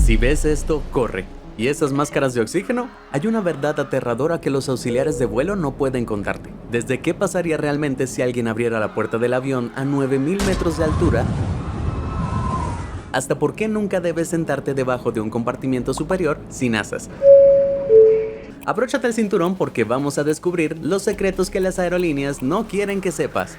Si ves esto, corre. ¿Y esas máscaras de oxígeno? Hay una verdad aterradora que los auxiliares de vuelo no pueden contarte. Desde qué pasaría realmente si alguien abriera la puerta del avión a 9000 metros de altura, hasta por qué nunca debes sentarte debajo de un compartimiento superior sin asas. Abróchate el cinturón porque vamos a descubrir los secretos que las aerolíneas no quieren que sepas.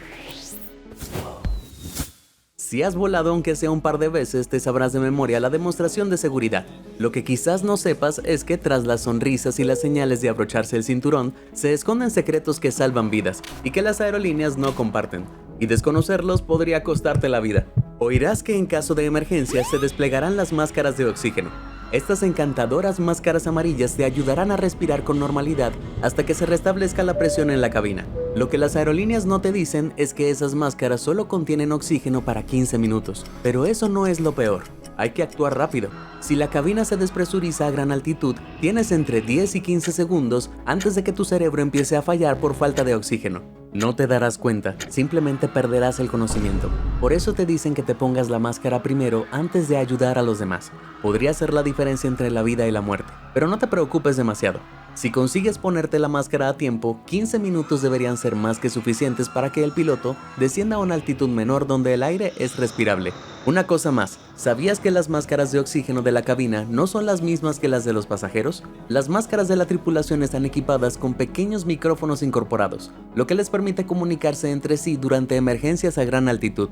Si has volado aunque sea un par de veces, te sabrás de memoria la demostración de seguridad. Lo que quizás no sepas es que tras las sonrisas y las señales de abrocharse el cinturón, se esconden secretos que salvan vidas y que las aerolíneas no comparten. Y desconocerlos podría costarte la vida. Oirás que en caso de emergencia se desplegarán las máscaras de oxígeno. Estas encantadoras máscaras amarillas te ayudarán a respirar con normalidad hasta que se restablezca la presión en la cabina. Lo que las aerolíneas no te dicen es que esas máscaras solo contienen oxígeno para 15 minutos. Pero eso no es lo peor. Hay que actuar rápido. Si la cabina se despresuriza a gran altitud, tienes entre 10 y 15 segundos antes de que tu cerebro empiece a fallar por falta de oxígeno. No te darás cuenta, simplemente perderás el conocimiento. Por eso te dicen que te pongas la máscara primero antes de ayudar a los demás. Podría ser la diferencia entre la vida y la muerte, pero no te preocupes demasiado. Si consigues ponerte la máscara a tiempo, 15 minutos deberían ser más que suficientes para que el piloto descienda a una altitud menor donde el aire es respirable. Una cosa más, ¿sabías que las máscaras de oxígeno de la cabina no son las mismas que las de los pasajeros? Las máscaras de la tripulación están equipadas con pequeños micrófonos incorporados, lo que les permite comunicarse entre sí durante emergencias a gran altitud.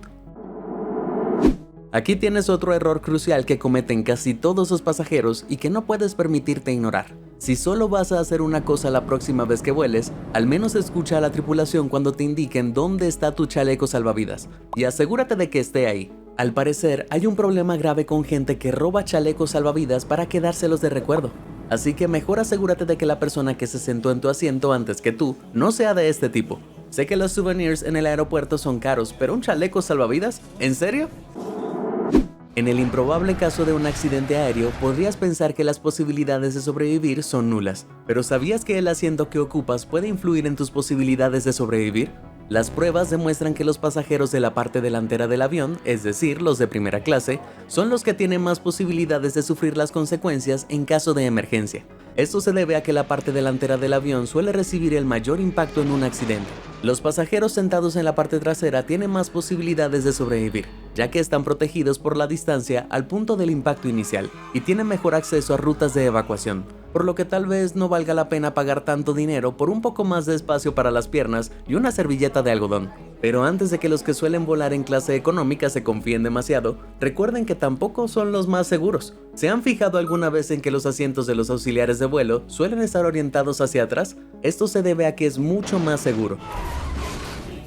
Aquí tienes otro error crucial que cometen casi todos los pasajeros y que no puedes permitirte ignorar. Si solo vas a hacer una cosa la próxima vez que vueles, al menos escucha a la tripulación cuando te indiquen dónde está tu chaleco salvavidas y asegúrate de que esté ahí. Al parecer, hay un problema grave con gente que roba chalecos salvavidas para quedárselos de recuerdo. Así que mejor asegúrate de que la persona que se sentó en tu asiento antes que tú no sea de este tipo. Sé que los souvenirs en el aeropuerto son caros, pero ¿un chaleco salvavidas? ¿En serio? En el improbable caso de un accidente aéreo, podrías pensar que las posibilidades de sobrevivir son nulas. ¿Pero sabías que el asiento que ocupas puede influir en tus posibilidades de sobrevivir? Las pruebas demuestran que los pasajeros de la parte delantera del avión, es decir, los de primera clase, son los que tienen más posibilidades de sufrir las consecuencias en caso de emergencia. Esto se debe a que la parte delantera del avión suele recibir el mayor impacto en un accidente. Los pasajeros sentados en la parte trasera tienen más posibilidades de sobrevivir, ya que están protegidos por la distancia al punto del impacto inicial y tienen mejor acceso a rutas de evacuación, por lo que tal vez no valga la pena pagar tanto dinero por un poco más de espacio para las piernas y una servilleta de algodón. Pero antes de que los que suelen volar en clase económica se confíen demasiado, recuerden que tampoco son los más seguros. ¿Se han fijado alguna vez en que los asientos de los auxiliares de vuelo suelen estar orientados hacia atrás? Esto se debe a que es mucho más seguro.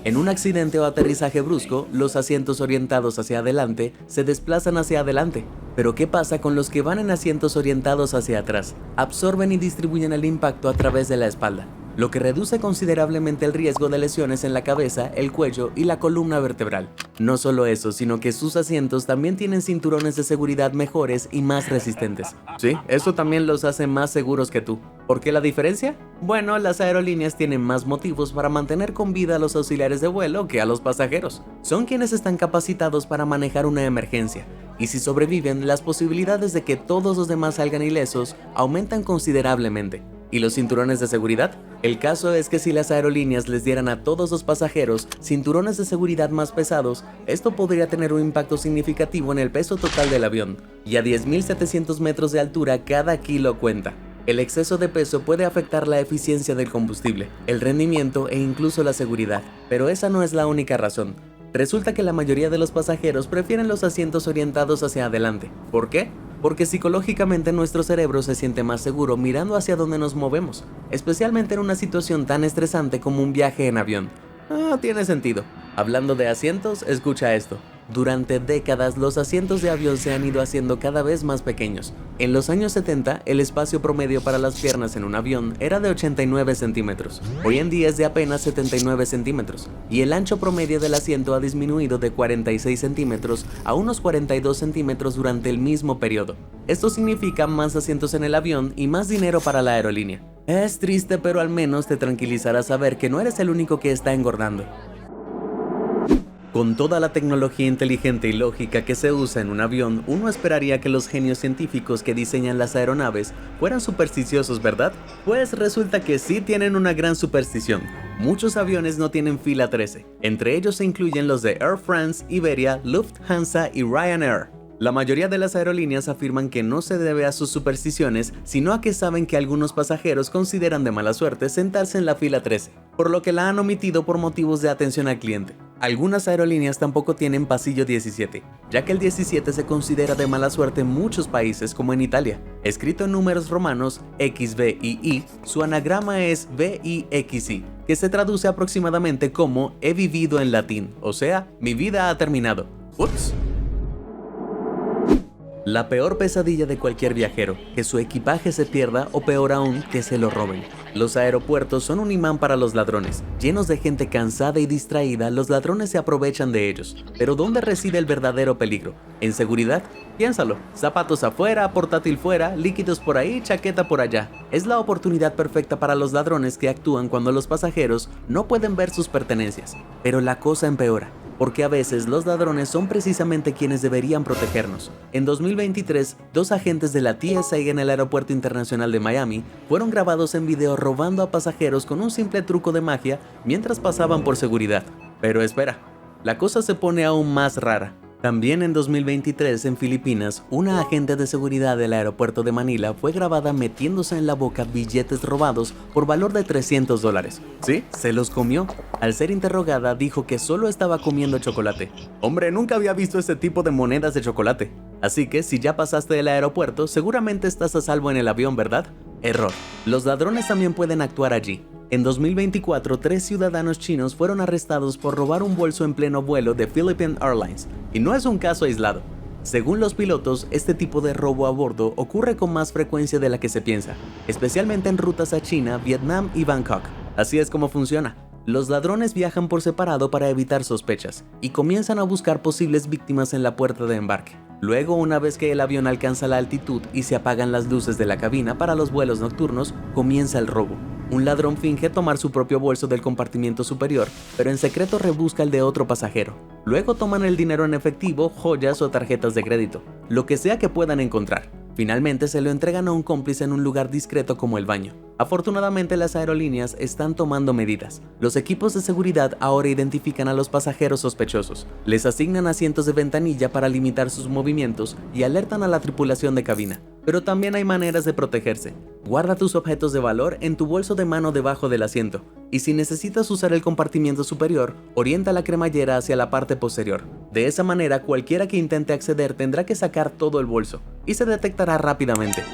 En un accidente o aterrizaje brusco, los asientos orientados hacia adelante se desplazan hacia adelante. Pero ¿qué pasa con los que van en asientos orientados hacia atrás? Absorben y distribuyen el impacto a través de la espalda, lo que reduce considerablemente el riesgo de lesiones en la cabeza, el cuello y la columna vertebral. No solo eso, sino que sus asientos también tienen cinturones de seguridad mejores y más resistentes. Sí, eso también los hace más seguros que tú. ¿Por qué la diferencia? Bueno, las aerolíneas tienen más motivos para mantener con vida a los auxiliares de vuelo que a los pasajeros. Son quienes están capacitados para manejar una emergencia, y si sobreviven, las posibilidades de que todos los demás salgan ilesos aumentan considerablemente. ¿Y los cinturones de seguridad? El caso es que si las aerolíneas les dieran a todos los pasajeros cinturones de seguridad más pesados, esto podría tener un impacto significativo en el peso total del avión, y a 10.700 metros de altura cada kilo cuenta. El exceso de peso puede afectar la eficiencia del combustible, el rendimiento e incluso la seguridad, pero esa no es la única razón. Resulta que la mayoría de los pasajeros prefieren los asientos orientados hacia adelante. ¿Por qué? Porque psicológicamente nuestro cerebro se siente más seguro mirando hacia donde nos movemos, especialmente en una situación tan estresante como un viaje en avión. Tiene sentido. Hablando de asientos, escucha esto. Durante décadas, los asientos de avión se han ido haciendo cada vez más pequeños. En los años 70, el espacio promedio para las piernas en un avión era de 89 centímetros. Hoy en día es de apenas 79 centímetros. Y el ancho promedio del asiento ha disminuido de 46 centímetros a unos 42 centímetros durante el mismo periodo. Esto significa más asientos en el avión y más dinero para la aerolínea. Es triste, pero al menos te tranquilizará saber que no eres el único que está engordando. Con toda la tecnología inteligente y lógica que se usa en un avión, uno esperaría que los genios científicos que diseñan las aeronaves fueran supersticiosos, ¿verdad? Pues resulta que sí tienen una gran superstición. Muchos aviones no tienen fila 13, entre ellos se incluyen los de Air France, Iberia, Lufthansa y Ryanair. La mayoría de las aerolíneas afirman que no se debe a sus supersticiones, sino a que saben que algunos pasajeros consideran de mala suerte sentarse en la fila 13, por lo que la han omitido por motivos de atención al cliente. Algunas aerolíneas tampoco tienen pasillo 17, ya que el 17 se considera de mala suerte en muchos países como en Italia. Escrito en números romanos XVII, su anagrama es VIXI, que se traduce aproximadamente como he vivido en latín, o sea, mi vida ha terminado. Ups. La peor pesadilla de cualquier viajero, que su equipaje se pierda o peor aún, que se lo roben. Los aeropuertos son un imán para los ladrones. Llenos de gente cansada y distraída, los ladrones se aprovechan de ellos. Pero ¿dónde reside el verdadero peligro? ¿En seguridad? Piénsalo. Zapatos afuera, portátil fuera, líquidos por ahí, chaqueta por allá. Es la oportunidad perfecta para los ladrones que actúan cuando los pasajeros no pueden ver sus pertenencias. Pero la cosa empeora, porque a veces los ladrones son precisamente quienes deberían protegernos. En 2023, 2 agentes de la TSA en el Aeropuerto Internacional de Miami fueron grabados en video robando a pasajeros con un simple truco de magia mientras pasaban por seguridad. Pero espera, la cosa se pone aún más rara. También en 2023, en Filipinas, una agente de seguridad del aeropuerto de Manila fue grabada metiéndose en la boca billetes robados por valor de $300. ¿Sí? Se los comió. Al ser interrogada, dijo que solo estaba comiendo chocolate. Hombre, nunca había visto este tipo de monedas de chocolate. Así que, si ya pasaste del aeropuerto, seguramente estás a salvo en el avión, ¿verdad? Error. Los ladrones también pueden actuar allí. En 2024, 3 ciudadanos chinos fueron arrestados por robar un bolso en pleno vuelo de Philippine Airlines, y no es un caso aislado. Según los pilotos, este tipo de robo a bordo ocurre con más frecuencia de la que se piensa, especialmente en rutas a China, Vietnam y Bangkok. Así es como funciona. Los ladrones viajan por separado para evitar sospechas, y comienzan a buscar posibles víctimas en la puerta de embarque. Luego, una vez que el avión alcanza la altitud y se apagan las luces de la cabina para los vuelos nocturnos, comienza el robo. Un ladrón finge tomar su propio bolso del compartimiento superior, pero en secreto rebusca el de otro pasajero. Luego toman el dinero en efectivo, joyas o tarjetas de crédito, lo que sea que puedan encontrar. Finalmente se lo entregan a un cómplice en un lugar discreto como el baño. Afortunadamente, las aerolíneas están tomando medidas. Los equipos de seguridad ahora identifican a los pasajeros sospechosos, les asignan asientos de ventanilla para limitar sus movimientos y alertan a la tripulación de cabina. Pero también hay maneras de protegerse. Guarda tus objetos de valor en tu bolso de mano debajo del asiento, y si necesitas usar el compartimiento superior, orienta la cremallera hacia la parte posterior. De esa manera, cualquiera que intente acceder tendrá que sacar todo el bolso, y se detectará rápidamente.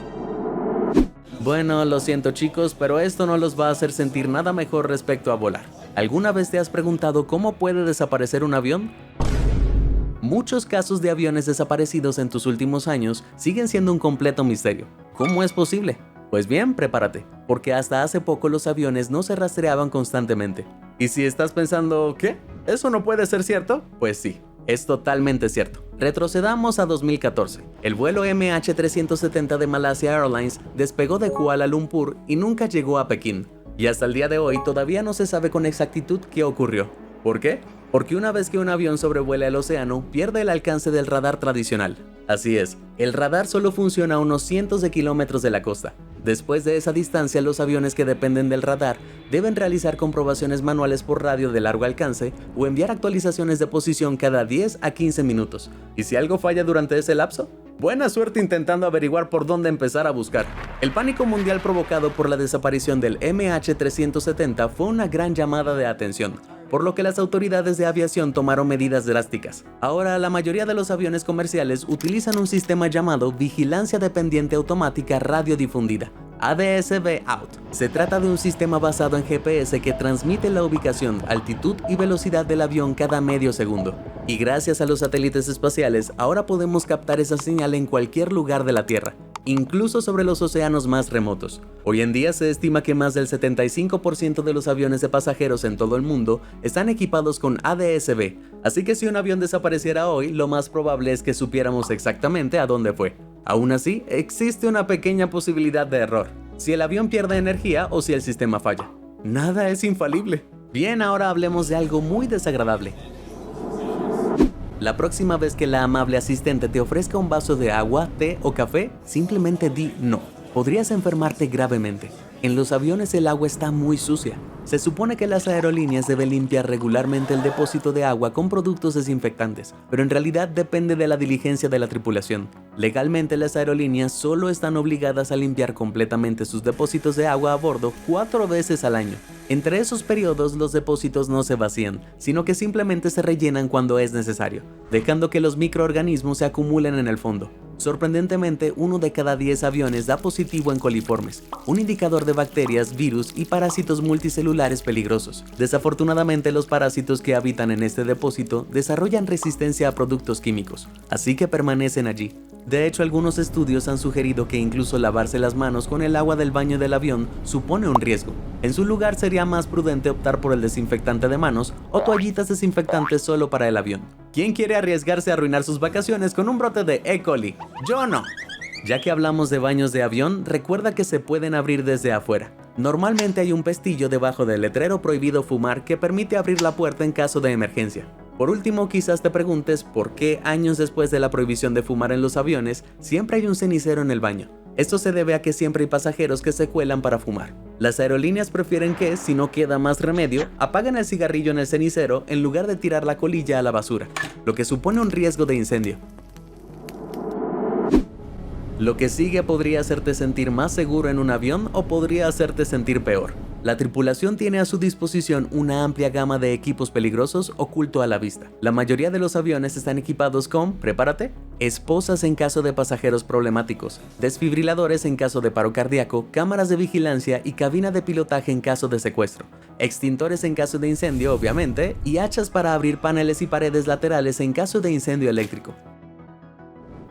Bueno, lo siento chicos, pero esto no los va a hacer sentir nada mejor respecto a volar. ¿Alguna vez te has preguntado cómo puede desaparecer un avión? Muchos casos de aviones desaparecidos en tus últimos años siguen siendo un completo misterio. ¿Cómo es posible? Pues bien, prepárate, porque hasta hace poco los aviones no se rastreaban constantemente. Y si estás pensando, ¿qué? ¿Eso no puede ser cierto? Pues sí, es totalmente cierto. Retrocedamos a 2014. El vuelo MH370 de Malaysia Airlines despegó de Kuala Lumpur y nunca llegó a Pekín. Y hasta el día de hoy todavía no se sabe con exactitud qué ocurrió. ¿Por qué? Porque una vez que un avión sobrevuela el océano, pierde el alcance del radar tradicional. Así es, el radar solo funciona a unos cientos de kilómetros de la costa. Después de esa distancia, los aviones que dependen del radar deben realizar comprobaciones manuales por radio de largo alcance o enviar actualizaciones de posición cada 10 a 15 minutos. ¿Y si algo falla durante ese lapso? Buena suerte intentando averiguar por dónde empezar a buscar. El pánico mundial provocado por la desaparición del MH370 fue una gran llamada de atención, por lo que las autoridades de aviación tomaron medidas drásticas. Ahora, la mayoría de los aviones comerciales utilizan un sistema llamado Vigilancia Dependiente Automática Radiodifundida, ADS-B-Out. Se trata de un sistema basado en GPS que transmite la ubicación, altitud y velocidad del avión cada medio segundo. Y gracias a los satélites espaciales, ahora podemos captar esa señal en cualquier lugar de la Tierra, incluso sobre los océanos más remotos. Hoy en día se estima que más del 75% de los aviones de pasajeros en todo el mundo están equipados con ADS-B, así que si un avión desapareciera hoy, lo más probable es que supiéramos exactamente a dónde fue. Aún así, existe una pequeña posibilidad de error, si el avión pierde energía o si el sistema falla. Nada es infalible. Bien, ahora hablemos de algo muy desagradable. La próxima vez que la amable asistente te ofrezca un vaso de agua, té o café, simplemente di no. Podrías enfermarte gravemente. En los aviones el agua está muy sucia. Se supone que las aerolíneas deben limpiar regularmente el depósito de agua con productos desinfectantes, pero en realidad depende de la diligencia de la tripulación. Legalmente las aerolíneas solo están obligadas a limpiar completamente sus depósitos de agua a bordo 4 veces al año. Entre esos periodos los depósitos no se vacían, sino que simplemente se rellenan cuando es necesario, dejando que los microorganismos se acumulen en el fondo. Sorprendentemente, 1 de cada 10 aviones da positivo en coliformes, un indicador de bacterias, virus y parásitos multicelulares peligrosos. Desafortunadamente, los parásitos que habitan en este depósito desarrollan resistencia a productos químicos, así que permanecen allí. De hecho, algunos estudios han sugerido que incluso lavarse las manos con el agua del baño del avión supone un riesgo. En su lugar, sería más prudente optar por el desinfectante de manos o toallitas desinfectantes solo para el avión. ¿Quién quiere arriesgarse a arruinar sus vacaciones con un brote de E. coli? Yo no. Ya que hablamos de baños de avión, recuerda que se pueden abrir desde afuera. Normalmente hay un pestillo debajo del letrero prohibido fumar que permite abrir la puerta en caso de emergencia. Por último, quizás te preguntes por qué años después de la prohibición de fumar en los aviones, siempre hay un cenicero en el baño. Esto se debe a que siempre hay pasajeros que se cuelan para fumar. Las aerolíneas prefieren que, si no queda más remedio, apaguen el cigarrillo en el cenicero en lugar de tirar la colilla a la basura, lo que supone un riesgo de incendio. Lo que sigue podría hacerte sentir más seguro en un avión o podría hacerte sentir peor. La tripulación tiene a su disposición una amplia gama de equipos peligrosos oculto a la vista. La mayoría de los aviones están equipados con, prepárate, esposas en caso de pasajeros problemáticos, desfibriladores en caso de paro cardíaco, cámaras de vigilancia y cabina de pilotaje en caso de secuestro, extintores en caso de incendio, obviamente, y hachas para abrir paneles y paredes laterales en caso de incendio eléctrico.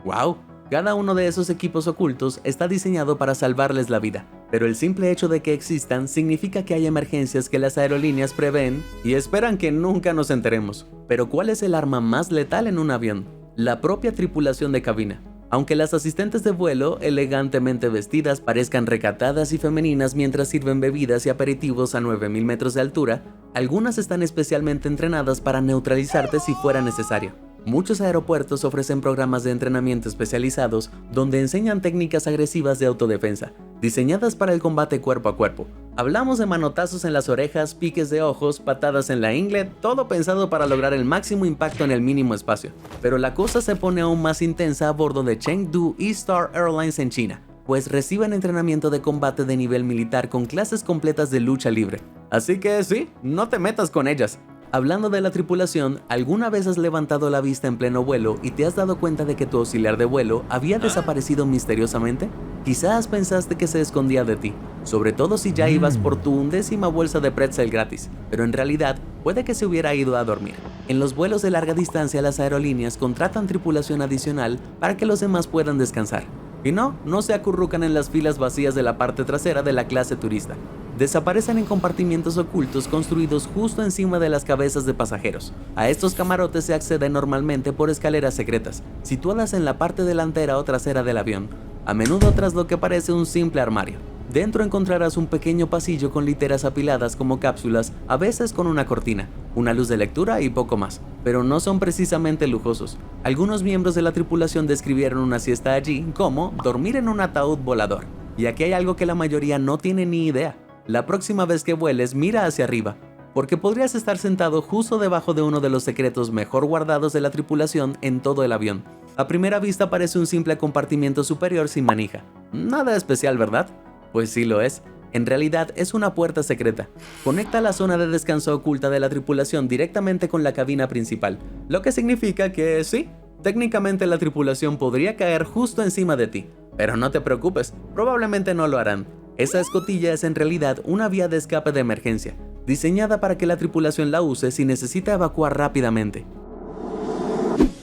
¡Wow! Cada uno de esos equipos ocultos está diseñado para salvarles la vida, pero el simple hecho de que existan significa que hay emergencias que las aerolíneas prevén y esperan que nunca nos enteremos. Pero ¿cuál es el arma más letal en un avión? La propia tripulación de cabina. Aunque las asistentes de vuelo, elegantemente vestidas, parezcan recatadas y femeninas mientras sirven bebidas y aperitivos a 9000 metros de altura, algunas están especialmente entrenadas para neutralizarte si fuera necesario. Muchos aeropuertos ofrecen programas de entrenamiento especializados donde enseñan técnicas agresivas de autodefensa, diseñadas para el combate cuerpo a cuerpo. Hablamos de manotazos en las orejas, piques de ojos, patadas en la ingle, todo pensado para lograr el máximo impacto en el mínimo espacio. Pero la cosa se pone aún más intensa a bordo de Chengdu Eastar Airlines en China, pues reciben entrenamiento de combate de nivel militar con clases completas de lucha libre. Así que sí, no te metas con ellas. Hablando de la tripulación, ¿alguna vez has levantado la vista en pleno vuelo y te has dado cuenta de que tu auxiliar de vuelo había desaparecido misteriosamente? Quizás pensaste que se escondía de ti, sobre todo si ya ibas por tu 11ª bolsa de pretzel gratis, pero en realidad puede que se hubiera ido a dormir. En los vuelos de larga distancia las aerolíneas contratan tripulación adicional para que los demás puedan descansar. Y no se acurrucan en las filas vacías de la parte trasera de la clase turista. Desaparecen en compartimientos ocultos construidos justo encima de las cabezas de pasajeros. A estos camarotes se accede normalmente por escaleras secretas, situadas en la parte delantera o trasera del avión, a menudo tras lo que parece un simple armario. Dentro encontrarás un pequeño pasillo con literas apiladas como cápsulas, a veces con una cortina, una luz de lectura y poco más, pero no son precisamente lujosos. Algunos miembros de la tripulación describieron una siesta allí como dormir en un ataúd volador. Y aquí hay algo que la mayoría no tiene ni idea. La próxima vez que vueles, mira hacia arriba, porque podrías estar sentado justo debajo de uno de los secretos mejor guardados de la tripulación en todo el avión. A primera vista parece un simple compartimiento superior sin manija. Nada especial, ¿verdad? Pues sí lo es. En realidad es una puerta secreta. Conecta la zona de descanso oculta de la tripulación directamente con la cabina principal, lo que significa que sí, técnicamente la tripulación podría caer justo encima de ti. Pero no te preocupes, probablemente no lo harán. Esa escotilla es en realidad una vía de escape de emergencia, diseñada para que la tripulación la use si necesita evacuar rápidamente.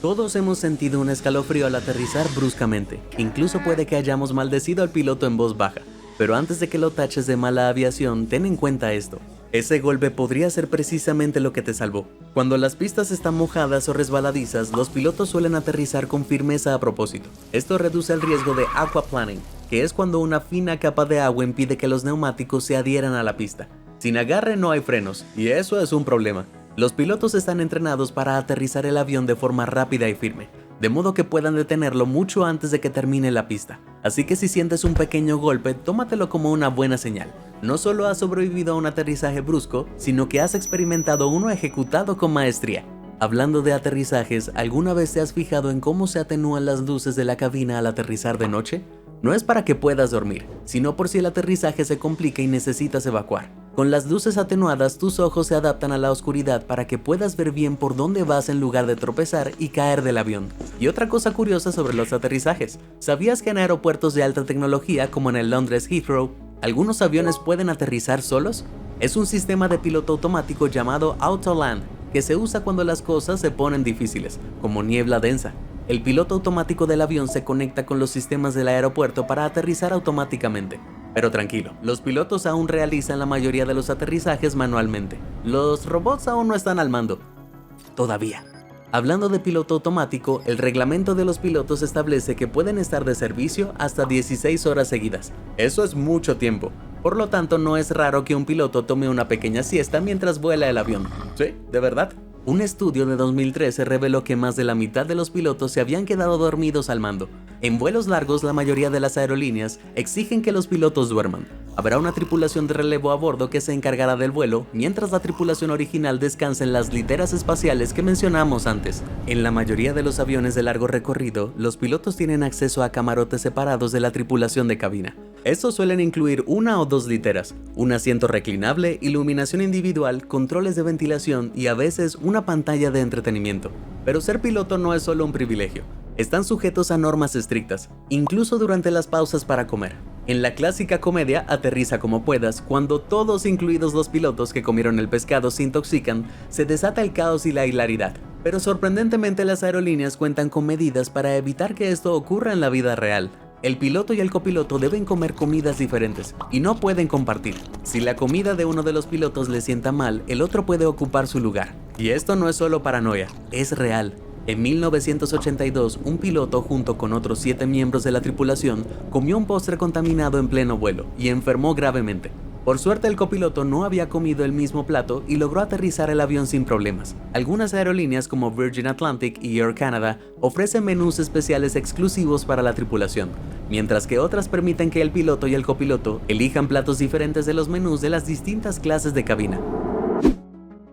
Todos hemos sentido un escalofrío al aterrizar bruscamente, incluso puede que hayamos maldecido al piloto en voz baja, pero antes de que lo taches de mala aviación, ten en cuenta esto. Ese golpe podría ser precisamente lo que te salvó. Cuando las pistas están mojadas o resbaladizas, los pilotos suelen aterrizar con firmeza a propósito. Esto reduce el riesgo de aquaplaning, que es cuando una fina capa de agua impide que los neumáticos se adhieran a la pista. Sin agarre no hay frenos, y eso es un problema. Los pilotos están entrenados para aterrizar el avión de forma rápida y firme, de modo que puedan detenerlo mucho antes de que termine la pista. Así que si sientes un pequeño golpe, tómatelo como una buena señal. No solo has sobrevivido a un aterrizaje brusco, sino que has experimentado uno ejecutado con maestría. Hablando de aterrizajes, ¿alguna vez te has fijado en cómo se atenúan las luces de la cabina al aterrizar de noche? No es para que puedas dormir, sino por si el aterrizaje se complica y necesitas evacuar. Con las luces atenuadas, tus ojos se adaptan a la oscuridad para que puedas ver bien por dónde vas en lugar de tropezar y caer del avión. Y otra cosa curiosa sobre los aterrizajes, ¿sabías que en aeropuertos de alta tecnología como en el Londres Heathrow, algunos aviones pueden aterrizar solos? Es un sistema de piloto automático llamado Autoland, que se usa cuando las cosas se ponen difíciles, como niebla densa. El piloto automático del avión se conecta con los sistemas del aeropuerto para aterrizar automáticamente. Pero tranquilo, los pilotos aún realizan la mayoría de los aterrizajes manualmente. Los robots aún no están al mando. Todavía. Hablando de piloto automático, el reglamento de los pilotos establece que pueden estar de servicio hasta 16 horas seguidas. Eso es mucho tiempo. Por lo tanto, no es raro que un piloto tome una pequeña siesta mientras vuela el avión. Sí, de verdad. Un estudio de 2013 reveló que más de la mitad de los pilotos se habían quedado dormidos al mando. En vuelos largos, la mayoría de las aerolíneas exigen que los pilotos duerman. Habrá una tripulación de relevo a bordo que se encargará del vuelo, mientras la tripulación original descansa en las literas espaciales que mencionamos antes. En la mayoría de los aviones de largo recorrido, los pilotos tienen acceso a camarotes separados de la tripulación de cabina. Estos suelen incluir una o dos literas, un asiento reclinable, iluminación individual, controles de ventilación y a veces una pantalla de entretenimiento. Pero ser piloto no es solo un privilegio. Están sujetos a normas estrictas, incluso durante las pausas para comer. En la clásica comedia Aterriza como puedas, cuando todos, incluidos los pilotos que comieron el pescado, se intoxican, se desata el caos y la hilaridad. Pero sorprendentemente las aerolíneas cuentan con medidas para evitar que esto ocurra en la vida real. El piloto y el copiloto deben comer comidas diferentes y no pueden compartir. Si la comida de uno de los pilotos le sienta mal, el otro puede ocupar su lugar. Y esto no es solo paranoia, es real. En 1982, un piloto junto con otros 7 miembros de la tripulación comió un postre contaminado en pleno vuelo y enfermó gravemente. Por suerte, el copiloto no había comido el mismo plato y logró aterrizar el avión sin problemas. Algunas aerolíneas como Virgin Atlantic y Air Canada ofrecen menús especiales exclusivos para la tripulación, mientras que otras permiten que el piloto y el copiloto elijan platos diferentes de los menús de las distintas clases de cabina.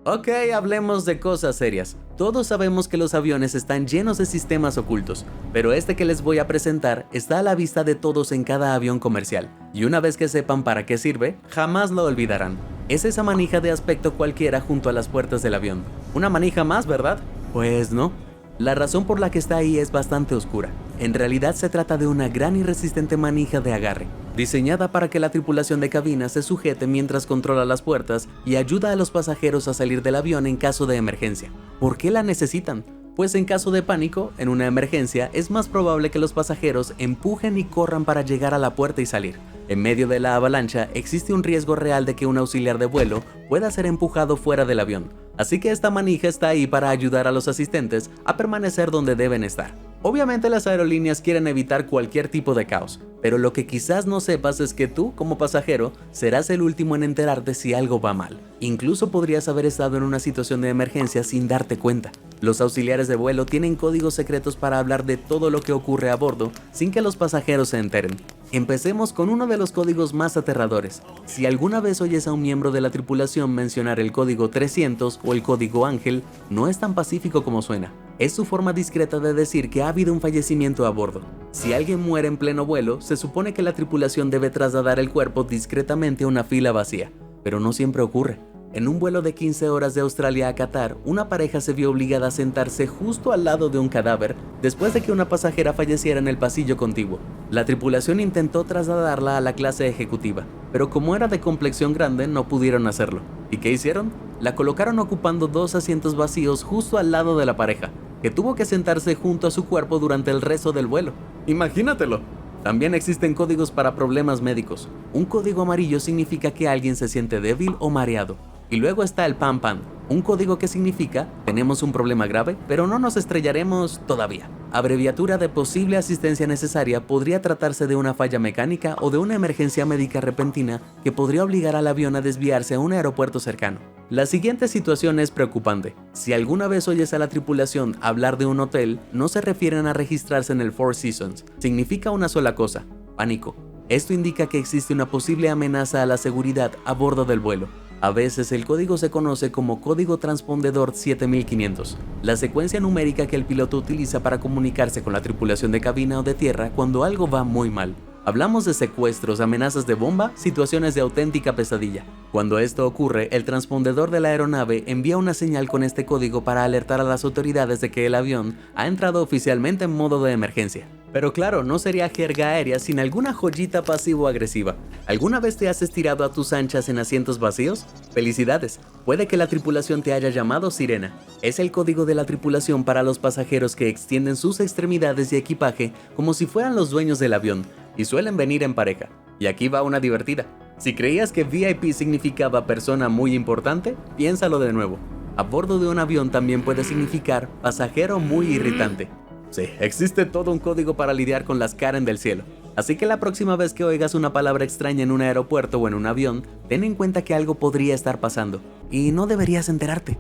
Ok, hablemos de cosas serias. Todos sabemos que los aviones están llenos de sistemas ocultos, pero este que les voy a presentar está a la vista de todos en cada avión comercial, y una vez que sepan para qué sirve, jamás lo olvidarán. Es esa manija de aspecto cualquiera junto a las puertas del avión. Una manija más, ¿verdad? Pues no. La razón por la que está ahí es bastante oscura. En realidad se trata de una gran y resistente manija de agarre, diseñada para que la tripulación de cabina se sujete mientras controla las puertas y ayuda a los pasajeros a salir del avión en caso de emergencia. ¿Por qué la necesitan? Pues en caso de pánico, en una emergencia, es más probable que los pasajeros empujen y corran para llegar a la puerta y salir. En medio de la avalancha, existe un riesgo real de que un auxiliar de vuelo pueda ser empujado fuera del avión. Así que esta manija está ahí para ayudar a los asistentes a permanecer donde deben estar. Obviamente las aerolíneas quieren evitar cualquier tipo de caos, pero lo que quizás no sepas es que tú, como pasajero, serás el último en enterarte si algo va mal. Incluso podrías haber estado en una situación de emergencia sin darte cuenta. Los auxiliares de vuelo tienen códigos secretos para hablar de todo lo que ocurre a bordo sin que los pasajeros se enteren. Empecemos con uno de los códigos más aterradores. Si alguna vez oyes a un miembro de la tripulación mencionar el código 300 o el código Ángel, no es tan pacífico como suena. Es su forma discreta de decir que ha habido un fallecimiento a bordo. Si alguien muere en pleno vuelo, se supone que la tripulación debe trasladar el cuerpo discretamente a una fila vacía, pero no siempre ocurre. En un vuelo de 15 horas de Australia a Qatar, una pareja se vio obligada a sentarse justo al lado de un cadáver después de que una pasajera falleciera en el pasillo contiguo. La tripulación intentó trasladarla a la clase ejecutiva, pero como era de complexión grande no pudieron hacerlo. ¿Y qué hicieron? La colocaron ocupando 2 asientos vacíos justo al lado de la pareja, que tuvo que sentarse junto a su cuerpo durante el resto del vuelo. ¡Imagínatelo! También existen códigos para problemas médicos. Un código amarillo significa que alguien se siente débil o mareado. Y luego está el PAN PAN, un código que significa tenemos un problema grave, pero no nos estrellaremos todavía. abreviatura de posible asistencia necesaria, podría tratarse de una falla mecánica o de una emergencia médica repentina que podría obligar al avión a desviarse a un aeropuerto cercano. La siguiente situación es preocupante. Si alguna vez oyes a la tripulación hablar de un hotel, no se refieren a registrarse en el Four Seasons. Significa una sola cosa: pánico. Esto indica que existe una posible amenaza a la seguridad a bordo del vuelo. A veces el código se conoce como código transpondedor 7500, la secuencia numérica que el piloto utiliza para comunicarse con la tripulación de cabina o de tierra cuando algo va muy mal. Hablamos de secuestros, amenazas de bomba, situaciones de auténtica pesadilla. Cuando esto ocurre, el transpondedor de la aeronave envía una señal con este código para alertar a las autoridades de que el avión ha entrado oficialmente en modo de emergencia. Pero claro, no sería jerga aérea sin alguna joyita pasivo-agresiva. ¿Alguna vez te has estirado a tus anchas en asientos vacíos? ¡Felicidades! Puede que la tripulación te haya llamado sirena. Es el código de la tripulación para los pasajeros que extienden sus extremidades y equipaje como si fueran los dueños del avión, y suelen venir en pareja. Y aquí va una divertida. Si creías que VIP significaba persona muy importante, piénsalo de nuevo. A bordo de un avión también puede significar pasajero muy irritante. Sí, existe todo un código para lidiar con las Karen del cielo. Así que la próxima vez que oigas una palabra extraña en un aeropuerto o en un avión, ten en cuenta que algo podría estar pasando, y no deberías enterarte.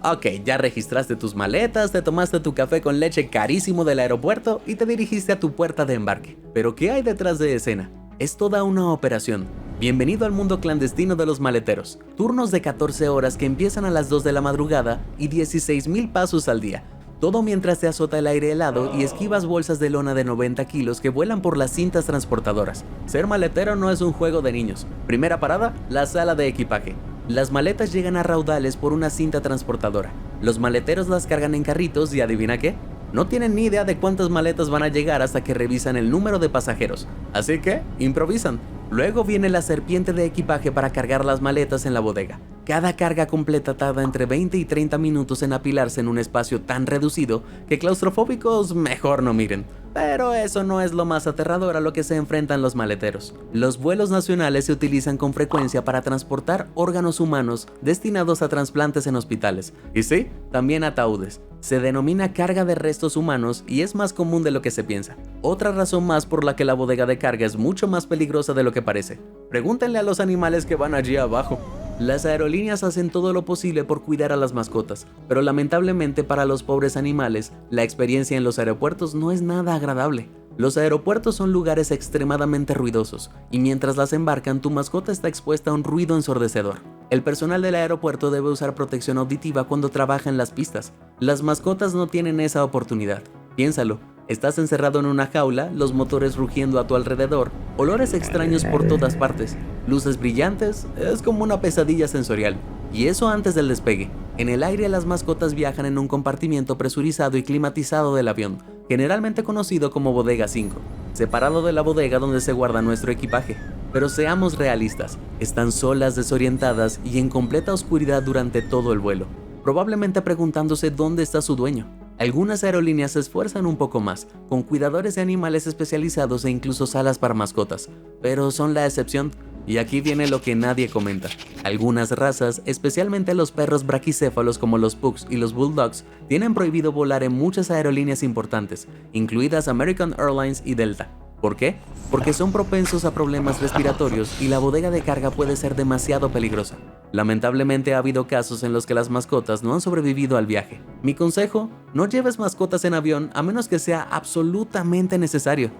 Ok, ya registraste tus maletas, te tomaste tu café con leche carísimo del aeropuerto y te dirigiste a tu puerta de embarque. Pero ¿qué hay detrás de escena? Es toda una operación. Bienvenido al mundo clandestino de los maleteros. Turnos de 14 horas que empiezan a las 2 de la madrugada y 16,000 pasos al día. Todo mientras te azota el aire helado y esquivas bolsas de lona de 90 kilos que vuelan por las cintas transportadoras. Ser maletero no es un juego de niños. Primera parada, la sala de equipaje. Las maletas llegan a raudales por una cinta transportadora. Los maleteros las cargan en carritos y ¿adivina qué? No tienen ni idea de cuántas maletas van a llegar hasta que revisan el número de pasajeros. Así que, improvisan. Luego viene la serpiente de equipaje para cargar las maletas en la bodega. Cada carga completa tarda entre 20 y 30 minutos en apilarse en un espacio tan reducido que claustrofóbicos mejor no miren. Pero eso no es lo más aterrador a lo que se enfrentan los maleteros. Los vuelos nacionales se utilizan con frecuencia para transportar órganos humanos destinados a trasplantes en hospitales. Y sí, también ataúdes. Se denomina carga de restos humanos y es más común de lo que se piensa. Otra razón más por la que la bodega de carga es mucho más peligrosa de lo que parece. Pregúntenle a los animales que van allí abajo. Las aerolíneas hacen todo lo posible por cuidar a las mascotas, pero lamentablemente para los pobres animales, la experiencia en los aeropuertos no es nada agradable. Los aeropuertos son lugares extremadamente ruidosos, y mientras las embarcan, tu mascota está expuesta a un ruido ensordecedor. El personal del aeropuerto debe usar protección auditiva cuando trabaja en las pistas. Las mascotas no tienen esa oportunidad. Piénsalo. Estás encerrado en una jaula, los motores rugiendo a tu alrededor, olores extraños por todas partes, luces brillantes, es como una pesadilla sensorial. Y eso antes del despegue. En el aire las mascotas viajan en un compartimiento presurizado y climatizado del avión, generalmente conocido como bodega 5, separado de la bodega donde se guarda nuestro equipaje. Pero seamos realistas, están solas, desorientadas y en completa oscuridad durante todo el vuelo, probablemente preguntándose dónde está su dueño. Algunas aerolíneas se esfuerzan un poco más, con cuidadores de animales especializados e incluso salas para mascotas, pero son la excepción. Y aquí viene lo que nadie comenta. Algunas razas, especialmente los perros braquicéfalos como los pugs y los bulldogs, tienen prohibido volar en muchas aerolíneas importantes, incluidas American Airlines y Delta. ¿Por qué? Porque son propensos a problemas respiratorios y la bodega de carga puede ser demasiado peligrosa. Lamentablemente ha habido casos en los que las mascotas no han sobrevivido al viaje. Mi consejo, no lleves mascotas en avión a menos que sea absolutamente necesario.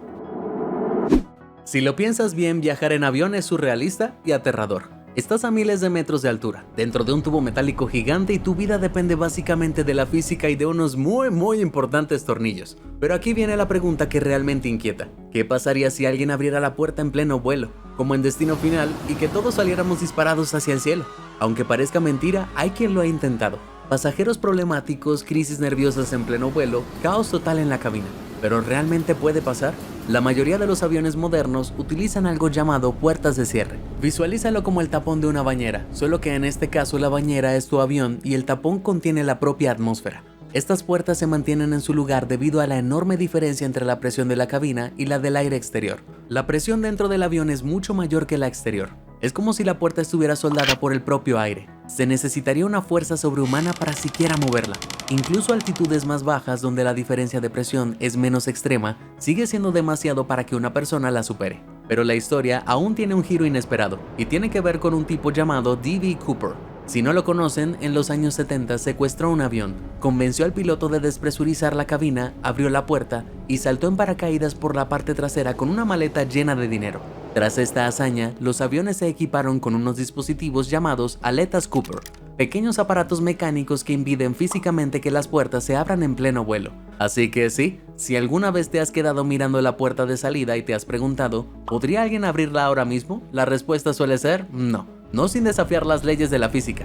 Si lo piensas bien, viajar en avión es surrealista y aterrador. Estás a miles de metros de altura, dentro de un tubo metálico gigante y tu vida depende básicamente de la física y de unos muy importantes tornillos. Pero aquí viene la pregunta que realmente inquieta. ¿Qué pasaría si alguien abriera la puerta en pleno vuelo, como en Destino Final, y que todos saliéramos disparados hacia el cielo? Aunque parezca mentira, hay quien lo ha intentado. Pasajeros problemáticos, crisis nerviosas en pleno vuelo, caos total en la cabina. ¿Pero realmente puede pasar? La mayoría de los aviones modernos utilizan algo llamado puertas de cierre. Visualízalo como el tapón de una bañera, solo que en este caso la bañera es tu avión y el tapón contiene la propia atmósfera. Estas puertas se mantienen en su lugar debido a la enorme diferencia entre la presión de la cabina y la del aire exterior. La presión dentro del avión es mucho mayor que la exterior. Es como si la puerta estuviera soldada por el propio aire. Se necesitaría una fuerza sobrehumana para siquiera moverla. Incluso a altitudes más bajas, donde la diferencia de presión es menos extrema, sigue siendo demasiado para que una persona la supere. Pero la historia aún tiene un giro inesperado, y tiene que ver con un tipo llamado D.B. Cooper. Si no lo conocen, en los años 70 secuestró un avión, convenció al piloto de despresurizar la cabina, abrió la puerta y saltó en paracaídas por la parte trasera con una maleta llena de dinero. Tras esta hazaña, los aviones se equiparon con unos dispositivos llamados aletas Cooper, pequeños aparatos mecánicos que impiden físicamente que las puertas se abran en pleno vuelo. Así que sí, si alguna vez te has quedado mirando la puerta de salida y te has preguntado, ¿podría alguien abrirla ahora mismo? La respuesta suele ser no sin desafiar las leyes de la física.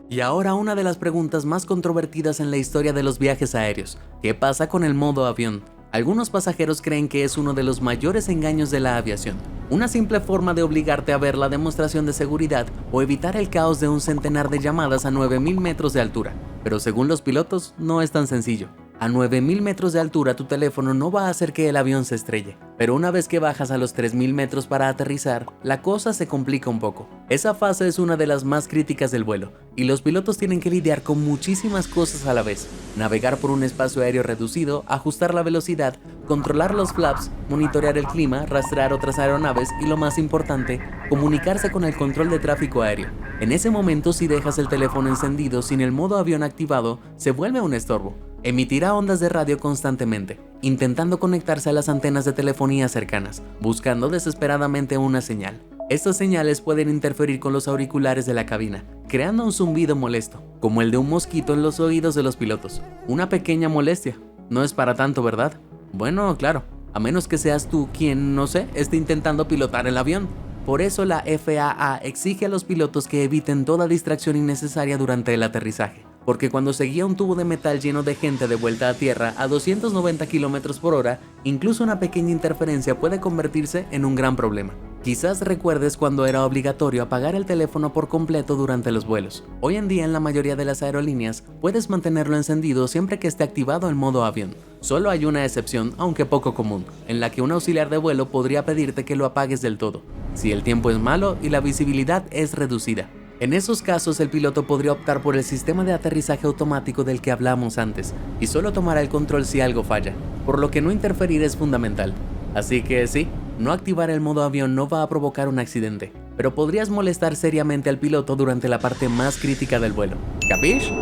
Y ahora una de las preguntas más controvertidas en la historia de los viajes aéreos: ¿qué pasa con el modo avión? Algunos pasajeros creen que es uno de los mayores engaños de la aviación, una simple forma de obligarte a ver la demostración de seguridad o evitar el caos de un centenar de llamadas a 9000 metros de altura. Pero según los pilotos, no es tan sencillo. A 9000 metros de altura tu teléfono no va a hacer que el avión se estrelle, pero una vez que bajas a los 3000 metros para aterrizar, la cosa se complica un poco. Esa fase es una de las más críticas del vuelo, y los pilotos tienen que lidiar con muchísimas cosas a la vez: navegar por un espacio aéreo reducido, ajustar la velocidad, controlar los flaps, monitorear el clima, rastrear otras aeronaves y, lo más importante, comunicarse con el control de tráfico aéreo. En ese momento, si dejas el teléfono encendido sin el modo avión activado, se vuelve un estorbo. Emitirá ondas de radio constantemente, intentando conectarse a las antenas de telefonía cercanas, buscando desesperadamente una señal. Estas señales pueden interferir con los auriculares de la cabina, creando un zumbido molesto, como el de un mosquito en los oídos de los pilotos. Una pequeña molestia. No es para tanto, ¿verdad? Bueno, claro, a menos que seas tú quien, no sé, esté intentando pilotar el avión. Por eso la FAA exige a los pilotos que eviten toda distracción innecesaria durante el aterrizaje. Porque cuando se guía un tubo de metal lleno de gente de vuelta a tierra a 290 km por hora, incluso una pequeña interferencia puede convertirse en un gran problema. Quizás recuerdes cuando era obligatorio apagar el teléfono por completo durante los vuelos. Hoy en día, en la mayoría de las aerolíneas, puedes mantenerlo encendido siempre que esté activado el modo avión. Solo hay una excepción, aunque poco común, en la que un auxiliar de vuelo podría pedirte que lo apagues del todo, si el tiempo es malo y la visibilidad es reducida. En esos casos, el piloto podría optar por el sistema de aterrizaje automático del que hablamos antes, y solo tomará el control si algo falla, por lo que no interferir es fundamental. Así que sí, no activar el modo avión no va a provocar un accidente, pero podrías molestar seriamente al piloto durante la parte más crítica del vuelo. ¿Capish?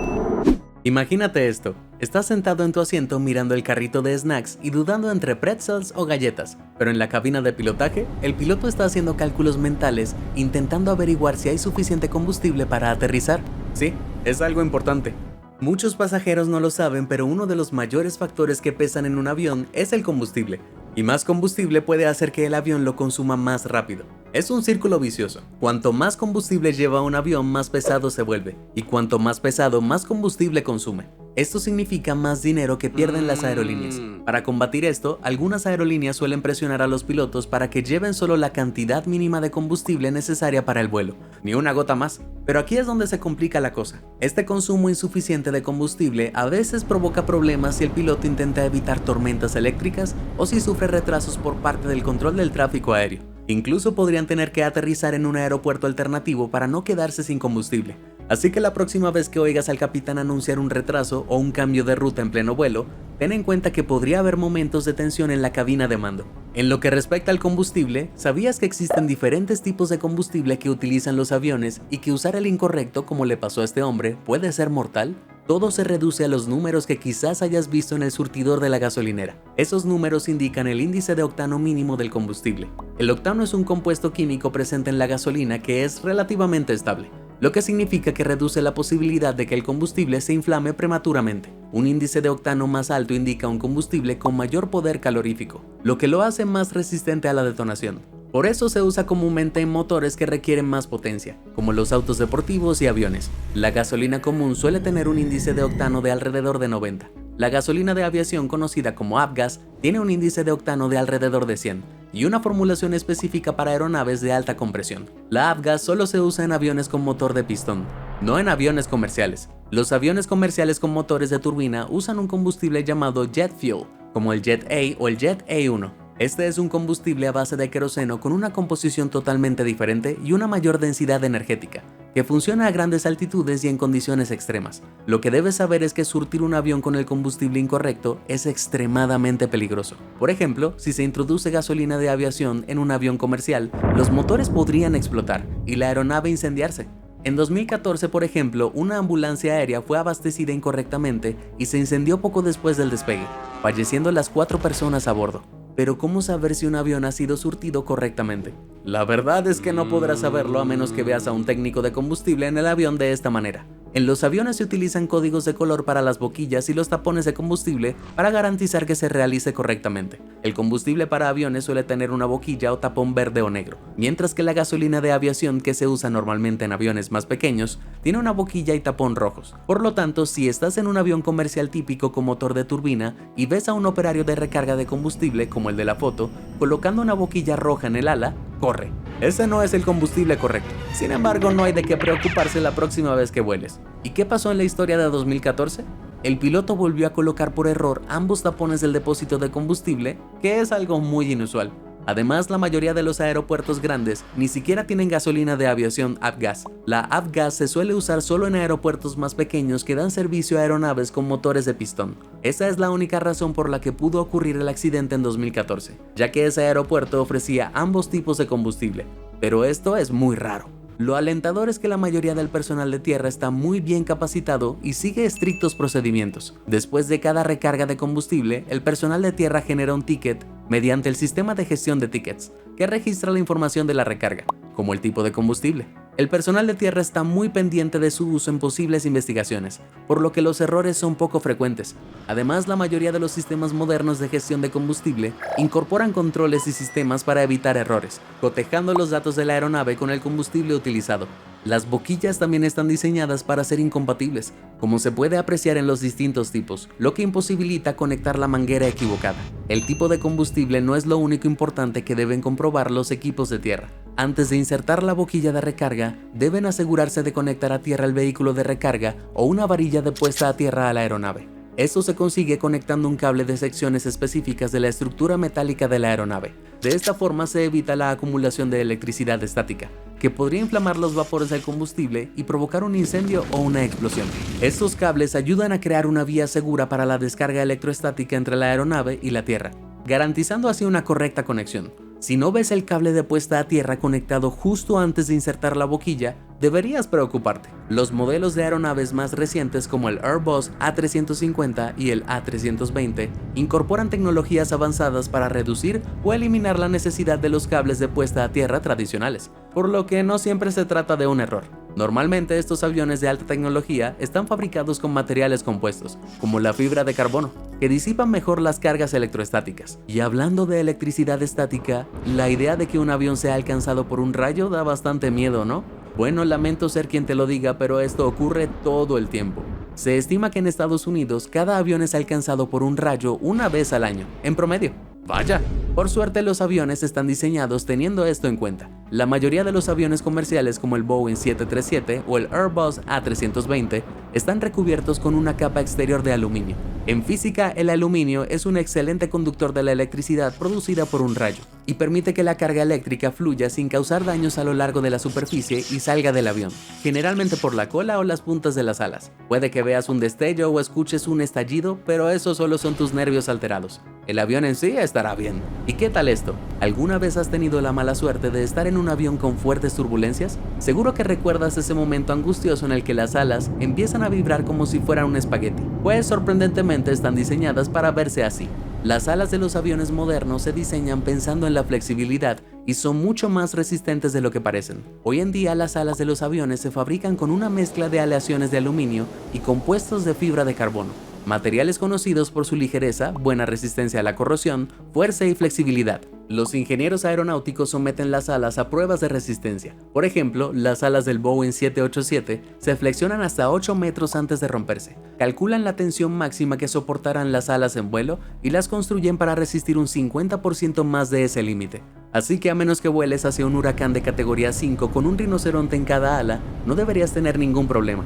Imagínate esto: estás sentado en tu asiento mirando el carrito de snacks y dudando entre pretzels o galletas, pero en la cabina de pilotaje, el piloto está haciendo cálculos mentales intentando averiguar si hay suficiente combustible para aterrizar. Sí, es algo importante. Muchos pasajeros no lo saben, pero uno de los mayores factores que pesan en un avión es el combustible, y más combustible puede hacer que el avión lo consuma más rápido. Es un círculo vicioso. Cuanto más combustible lleva un avión, más pesado se vuelve, y cuanto más pesado, más combustible consume. Esto significa más dinero que pierden las aerolíneas. Para combatir esto, algunas aerolíneas suelen presionar a los pilotos para que lleven solo la cantidad mínima de combustible necesaria para el vuelo, ni una gota más. Pero aquí es donde se complica la cosa. Este consumo insuficiente de combustible a veces provoca problemas si el piloto intenta evitar tormentas eléctricas o si sufre retrasos por parte del control del tráfico aéreo. Incluso podrían tener que aterrizar en un aeropuerto alternativo para no quedarse sin combustible. Así que la próxima vez que oigas al capitán anunciar un retraso o un cambio de ruta en pleno vuelo, ten en cuenta que podría haber momentos de tensión en la cabina de mando. En lo que respecta al combustible, ¿sabías que existen diferentes tipos de combustible que utilizan los aviones y que usar el incorrecto, como le pasó a este hombre, puede ser mortal? Todo se reduce a los números que quizás hayas visto en el surtidor de la gasolinera. Esos números indican el índice de octano mínimo del combustible. El octano es un compuesto químico presente en la gasolina que es relativamente estable, lo que significa que reduce la posibilidad de que el combustible se inflame prematuramente. Un índice de octano más alto indica un combustible con mayor poder calorífico, lo que lo hace más resistente a la detonación. Por eso se usa comúnmente en motores que requieren más potencia, como los autos deportivos y aviones. La gasolina común suele tener un índice de octano de alrededor de 90. La gasolina de aviación, conocida como avgas, tiene un índice de octano de alrededor de 100 y una formulación específica para aeronaves de alta compresión. La avgas solo se usa en aviones con motor de pistón, no en aviones comerciales. Los aviones comerciales con motores de turbina usan un combustible llamado jet fuel, como el Jet A o el Jet A1. Este es un combustible a base de queroseno con una composición totalmente diferente y una mayor densidad energética, que funciona a grandes altitudes y en condiciones extremas. Lo que debes saber es que surtir un avión con el combustible incorrecto es extremadamente peligroso. Por ejemplo, si se introduce gasolina de aviación en un avión comercial, los motores podrían explotar y la aeronave incendiarse. En 2014, por ejemplo, una ambulancia aérea fue abastecida incorrectamente y se incendió poco después del despegue, falleciendo las 4 personas a bordo. Pero ¿cómo saber si un avión ha sido surtido correctamente? La verdad es que no podrás saberlo a menos que veas a un técnico de combustible en el avión de esta manera. En los aviones se utilizan códigos de color para las boquillas y los tapones de combustible para garantizar que se realice correctamente. El combustible para aviones suele tener una boquilla o tapón verde o negro, mientras que la gasolina de aviación, que se usa normalmente en aviones más pequeños, tiene una boquilla y tapón rojos. Por lo tanto, si estás en un avión comercial típico con motor de turbina y ves a un operario de recarga de combustible, como el de la foto, colocando una boquilla roja en el ala, corre. Ese no es el combustible correcto. Sin embargo, no hay de qué preocuparse la próxima vez que vueles. ¿Y qué pasó en la historia de 2014? El piloto volvió a colocar por error ambos tapones del depósito de combustible, que es algo muy inusual. Además, la mayoría de los aeropuertos grandes ni siquiera tienen gasolina de aviación avgas. La avgas se suele usar solo en aeropuertos más pequeños que dan servicio a aeronaves con motores de pistón. Esa es la única razón por la que pudo ocurrir el accidente en 2014, ya que ese aeropuerto ofrecía ambos tipos de combustible. Pero esto es muy raro. Lo alentador es que la mayoría del personal de tierra está muy bien capacitado y sigue estrictos procedimientos. Después de cada recarga de combustible, el personal de tierra genera un ticket mediante el sistema de gestión de tickets, que registra la información de la recarga, como el tipo de combustible. El personal de tierra está muy pendiente de su uso en posibles investigaciones, por lo que los errores son poco frecuentes. Además, la mayoría de los sistemas modernos de gestión de combustible incorporan controles y sistemas para evitar errores, cotejando los datos de la aeronave con el combustible utilizado. Las boquillas también están diseñadas para ser incompatibles, como se puede apreciar en los distintos tipos, lo que imposibilita conectar la manguera equivocada. El tipo de combustible no es lo único importante que deben comprobar los equipos de tierra. Antes de insertar la boquilla de recarga, deben asegurarse de conectar a tierra el vehículo de recarga o una varilla de puesta a tierra a la aeronave. Esto se consigue conectando un cable de secciones específicas de la estructura metálica de la aeronave. De esta forma se evita la acumulación de electricidad estática, que podría inflamar los vapores del combustible y provocar un incendio o una explosión. Estos cables ayudan a crear una vía segura para la descarga electroestática entre la aeronave y la tierra, garantizando así una correcta conexión. Si no ves el cable de puesta a tierra conectado justo antes de insertar la boquilla, deberías preocuparte. Los modelos de aeronaves más recientes como el Airbus A350 y el A320 incorporan tecnologías avanzadas para reducir o eliminar la necesidad de los cables de puesta a tierra tradicionales, por lo que no siempre se trata de un error. Normalmente estos aviones de alta tecnología están fabricados con materiales compuestos, como la fibra de carbono, que disipan mejor las cargas electroestáticas. Y hablando de electricidad estática, la idea de que un avión sea alcanzado por un rayo da bastante miedo, ¿no? Bueno, lamento ser quien te lo diga, pero esto ocurre todo el tiempo. Se estima que en Estados Unidos cada avión es alcanzado por un rayo una vez al año, en promedio. Vaya, por suerte los aviones están diseñados teniendo esto en cuenta. La mayoría de los aviones comerciales como el Boeing 737 o el Airbus A320 están recubiertos con una capa exterior de aluminio. En física, el aluminio es un excelente conductor de la electricidad producida por un rayo y permite que la carga eléctrica fluya sin causar daños a lo largo de la superficie y salga del avión, generalmente por la cola o las puntas de las alas. Puede que veas un destello o escuches un estallido, pero eso solo son tus nervios alterados. El avión en sí estará bien. ¿Y qué tal esto? ¿Alguna vez has tenido la mala suerte de estar en un avión con fuertes turbulencias? Seguro que recuerdas ese momento angustioso en el que las alas empiezan a vibrar como si fueran un espagueti, pues sorprendentemente están diseñadas para verse así. Las alas de los aviones modernos se diseñan pensando en la flexibilidad y son mucho más resistentes de lo que parecen. Hoy en día las alas de los aviones se fabrican con una mezcla de aleaciones de aluminio y compuestos de fibra de carbono, materiales conocidos por su ligereza, buena resistencia a la corrosión, fuerza y flexibilidad. Los ingenieros aeronáuticos someten las alas a pruebas de resistencia. Por ejemplo, las alas del Boeing 787 se flexionan hasta 8 metros antes de romperse. Calculan la tensión máxima que soportarán las alas en vuelo y las construyen para resistir un 50% más de ese límite. Así que a menos que vueles hacia un huracán de categoría 5 con un rinoceronte en cada ala, no deberías tener ningún problema.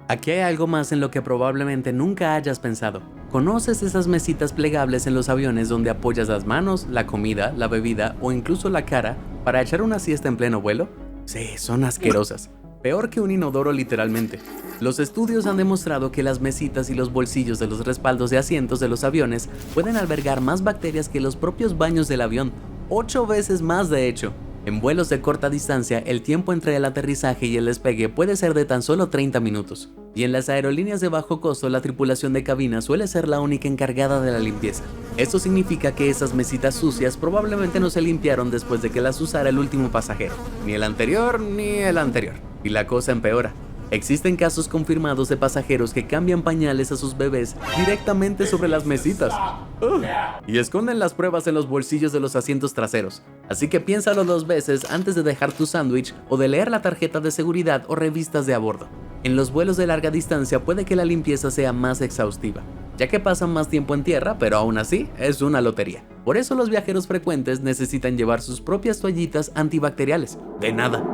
Aquí hay algo más en lo que probablemente nunca hayas pensado. ¿Conoces esas mesitas plegables en los aviones donde apoyas las manos, la comida, la bebida o incluso la cara para echar una siesta en pleno vuelo? Sí, son asquerosas. Peor que un inodoro literalmente. Los estudios han demostrado que las mesitas y los bolsillos de los respaldos de asientos de los aviones pueden albergar más bacterias que los propios baños del avión, 8 veces más de hecho. En vuelos de corta distancia, el tiempo entre el aterrizaje y el despegue puede ser de tan solo 30 minutos. Y en las aerolíneas de bajo costo, la tripulación de cabina suele ser la única encargada de la limpieza. Esto significa que esas mesitas sucias probablemente no se limpiaron después de que las usara el último pasajero. Ni el anterior, ni el anterior. Y la cosa empeora. Existen casos confirmados de pasajeros que cambian pañales a sus bebés directamente sobre las mesitas. Y esconden las pruebas en los bolsillos de los asientos traseros. Así que piénsalo 2 veces antes de dejar tu sándwich o de leer la tarjeta de seguridad o revistas de a bordo. En los vuelos de larga distancia puede que la limpieza sea más exhaustiva, ya que pasan más tiempo en tierra, pero aún así es una lotería. Por eso los viajeros frecuentes necesitan llevar sus propias toallitas antibacteriales. De nada.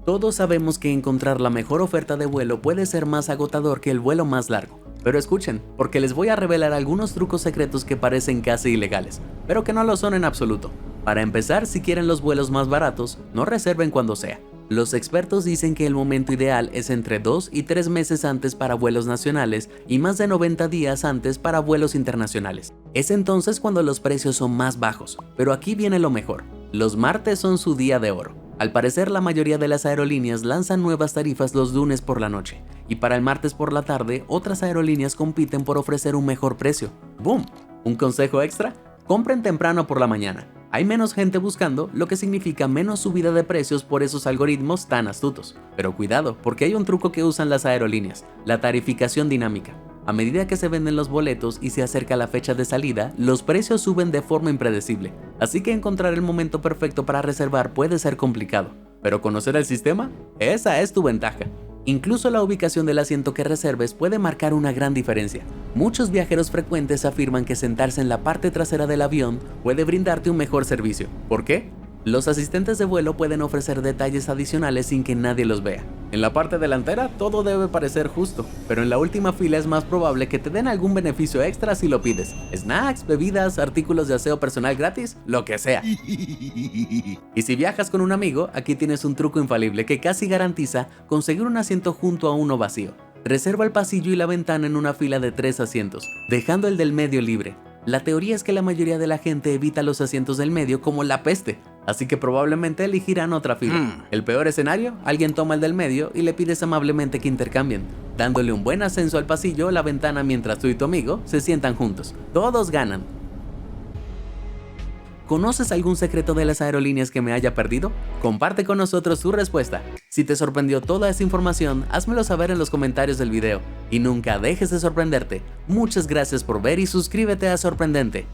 Todos sabemos que encontrar la mejor oferta de vuelo puede ser más agotador que el vuelo más largo. Pero escuchen, porque les voy a revelar algunos trucos secretos que parecen casi ilegales, pero que no lo son en absoluto. Para empezar, si quieren los vuelos más baratos, no reserven cuando sea. Los expertos dicen que el momento ideal es entre 2 y 3 meses antes para vuelos nacionales y más de 90 días antes para vuelos internacionales. Es entonces cuando los precios son más bajos, pero aquí viene lo mejor. Los martes son su día de oro. Al parecer, la mayoría de las aerolíneas lanzan nuevas tarifas los lunes por la noche, y para el martes por la tarde, otras aerolíneas compiten por ofrecer un mejor precio. ¡Boom! ¿Un consejo extra? Compren temprano por la mañana. Hay menos gente buscando, lo que significa menos subida de precios por esos algoritmos tan astutos. Pero cuidado, porque hay un truco que usan las aerolíneas, la tarificación dinámica. A medida que se venden los boletos y se acerca la fecha de salida, los precios suben de forma impredecible, así que encontrar el momento perfecto para reservar puede ser complicado. Pero conocer el sistema, esa es tu ventaja. Incluso la ubicación del asiento que reserves puede marcar una gran diferencia. Muchos viajeros frecuentes afirman que sentarse en la parte trasera del avión puede brindarte un mejor servicio. ¿Por qué? Los asistentes de vuelo pueden ofrecer detalles adicionales sin que nadie los vea. En la parte delantera todo debe parecer justo, pero en la última fila es más probable que te den algún beneficio extra si lo pides. Snacks, bebidas, artículos de aseo personal gratis, lo que sea. Y si viajas con un amigo, aquí tienes un truco infalible que casi garantiza conseguir un asiento junto a uno vacío. Reserva el pasillo y la ventana en una fila de 3 asientos, dejando el del medio libre. La teoría es que la mayoría de la gente evita los asientos del medio como la peste, así que probablemente elegirán otra fila. El peor escenario, alguien toma el del medio y le pides amablemente que intercambien, dándole un buen ascenso al pasillo o la ventana mientras tú y tu amigo se sientan juntos. Todos ganan. ¿Conoces algún secreto de las aerolíneas que me haya perdido? Comparte con nosotros tu respuesta. Si te sorprendió toda esta información, házmelo saber en los comentarios del video. Y nunca dejes de sorprenderte. Muchas gracias por ver y suscríbete a Sorprendente.